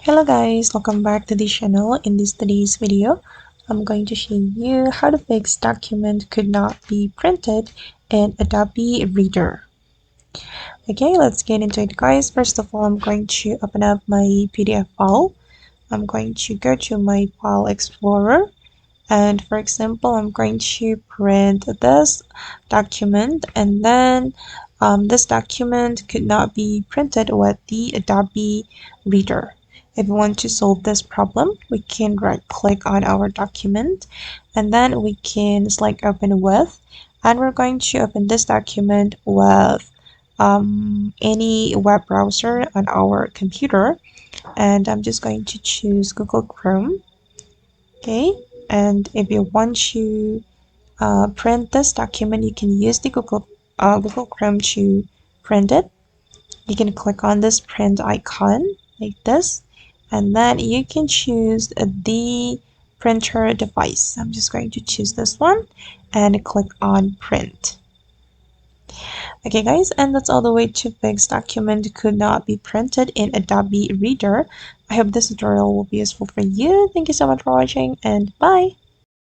Hello guys, welcome back to the channel. In today's video, I'm going to show you how to fix document could not be printed in Adobe Reader. Okay, let's get into it guys. First of all, I'm going to open up my PDF file. I'm going to go to my file explorer, and for example, I'm going to print this document, and then this document could not be printed with the Adobe Reader. If we want to solve this problem, we can right click on our document, and then we can select open with, and we're going to open this document with any web browser on our computer, and I'm just going to choose Google Chrome. Okay, and if you want to print this document, you can use the Google Chrome to print it. You can click on this print icon like this, and then you can choose the printer device. I'm just going to choose this one and click on print. Okay guys, and that's all the way to fix document could not be printed in Adobe Reader. I hope this tutorial will be useful for you. Thank you so much for watching, and bye.